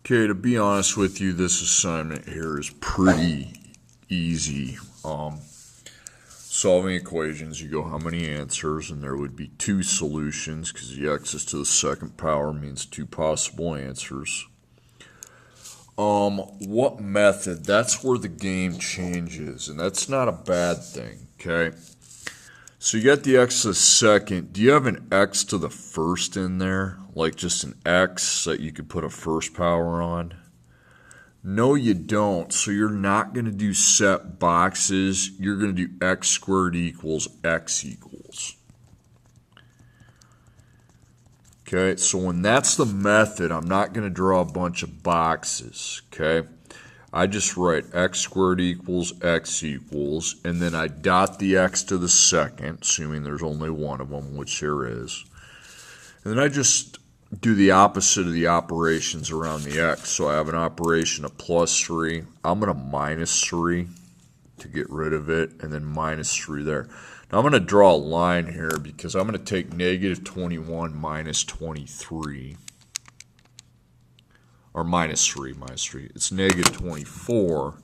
Okay, to be honest with you, this assignment here is pretty easy. Solving equations, you go how many answers, and there would be two solutions because the x's to the second power means two possible answers. What method? That's where the game changes, and that's not a bad thing, okay? So you got the x to the second. Do you have an x to the first in there? Like just an x that you could put a first power on? No, you don't. So you're not going to do set boxes. You're going to do x squared equals x equals. Okay, so when that's the method, I'm not going to draw a bunch of boxes, okay? I just write x squared equals x equals, and then I dot the x to the second, assuming there's only one of them, which there is. And then I just do the opposite of the operations around the x. So I have an operation of plus 3. I'm going to minus 3 to get rid of it, and then minus 3 there. Now I'm going to draw a line here because I'm going to take negative 21 minus 23. Or minus 3. It's negative 24.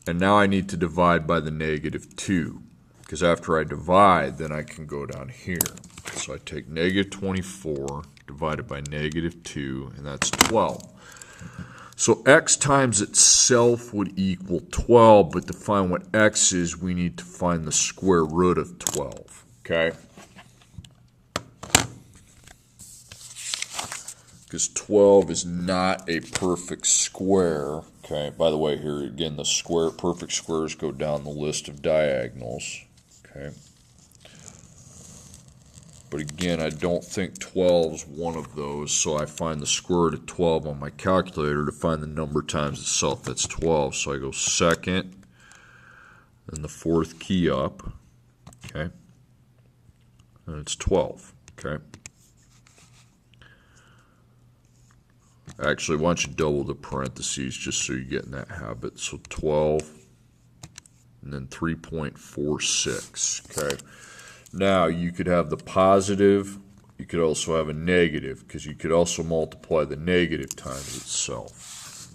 And now I need to divide by the negative 2. Because after I divide, then I can go down here. So I take negative 24 divided by negative 2, and that's 12. So x times itself would equal 12, but to find what x is, we need to find the square root of 12. Okay? Because 12 is not a perfect square. Okay, by the way, here again, the perfect squares go down the list of diagonals. Okay. But again, I don't think 12 is one of those, so I find the square root of 12 on my calculator to find the number times itself. That's 12. So I go second, and the fourth key up. Okay. And it's 12. Okay. Actually, why don't you double the parentheses just so you get in that habit. So 12, and then 3.46, okay? Now, you could have the positive, you could also have a negative, because you could also multiply the negative times itself.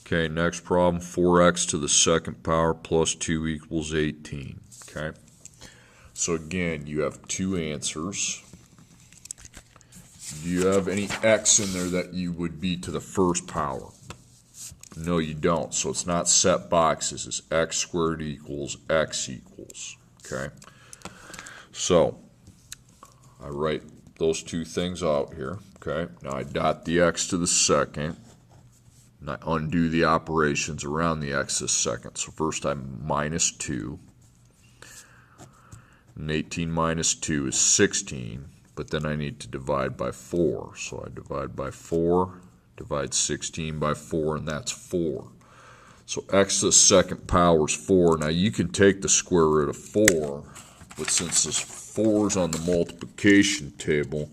Okay, next problem, 4x to the second power plus 2 equals 18, okay? So again, you have two answers. Do you have any x in there that you would be to the first power? No, you don't. So it's not set boxes. It's x squared equals x equals. Okay? So I write those two things out here. Okay? Now I dot the x to the second. And I undo the operations around the x to the second. So first I'm minus 2. And 18 minus 2 is 16. But then I need to divide by 4. So I divide by 4, divide 16 by 4, and that's 4. So x to the second power is 4. Now you can take the square root of 4, but since this 4 is on the multiplication table,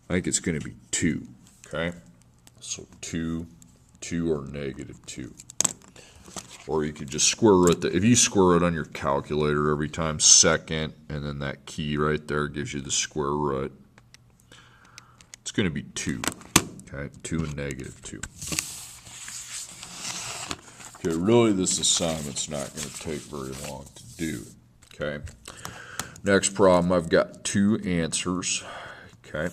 I think it's going to be 2. Okay? So 2, or negative 2. Or you could just square root if you square root on your calculator every time, second, and then that key right there gives you the square root. It's going to be 2. Okay, 2 and negative 2. Okay, really this assignment's not going to take very long to do. Okay. Next problem, I've got two answers. Okay.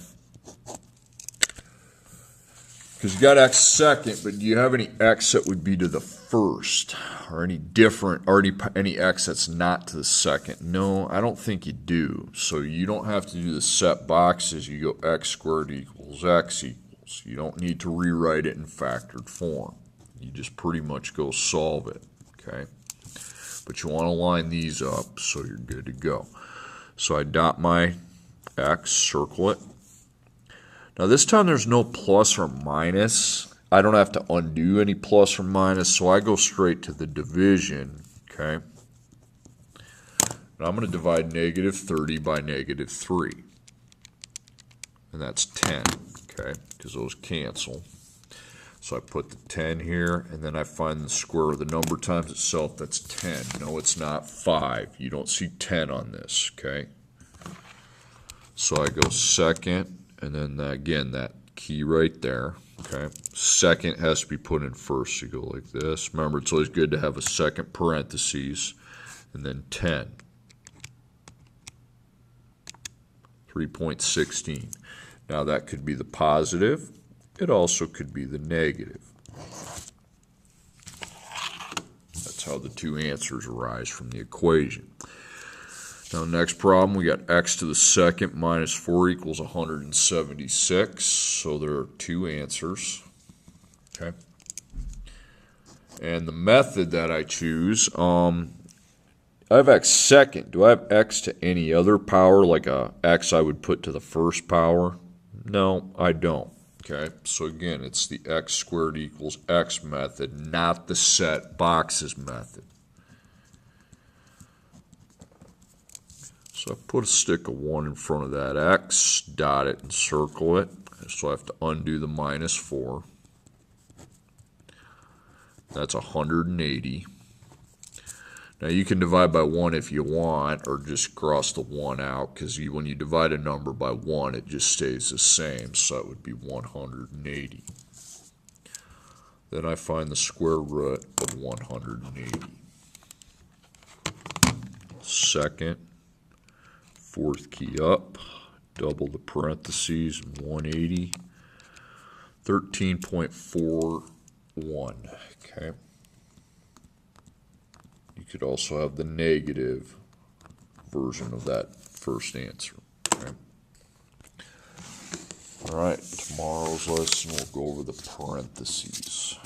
Because you got x second, but do you have any x that would be to the first? Or any different, or any x that's not to the second? No, I don't think you do. So you don't have to do the set boxes. You go x squared equals x equals. You don't need to rewrite it in factored form. You just pretty much go solve it. Okay? But you want to line these up so you're good to go. So I dot my x, circle it. Now this time there's no plus or minus. I don't have to undo any plus or minus, so I go straight to the division, okay? And I'm going to divide negative 30 by negative 3. And that's 10, okay? Because those cancel. So I put the 10 here, and then I find the square of the number times itself. That's 10. No, it's not 5. You don't see 10 on this, okay? So I go second, and then again, that key right there, okay? Second has to be put in first, so you go like this. Remember, it's always good to have a second parentheses, and then 10. 3.16. Now that could be the positive. It also could be the negative. That's how the two answers arise from the equation. Now, next problem, we got x to the second minus 4 equals 176. So there are two answers. Okay. And the method that I choose, I have x second. Do I have x to any other power, like a x I would put to the first power? No, I don't. Okay, so again, it's the x squared equals x method, not the set boxes method. So I put a stick of 1 in front of that x, dot it and circle it. So I have to undo the minus 4. That's 180. Now you can divide by 1 if you want, or just cross the 1 out, because when you divide a number by 1, it just stays the same, so it would be 180. Then I find the square root of 180. Second, fourth key up, double the parentheses, 180, 13.41, okay? You could also have the negative version of that first answer. Okay? All right, tomorrow's lesson we'll go over the parentheses.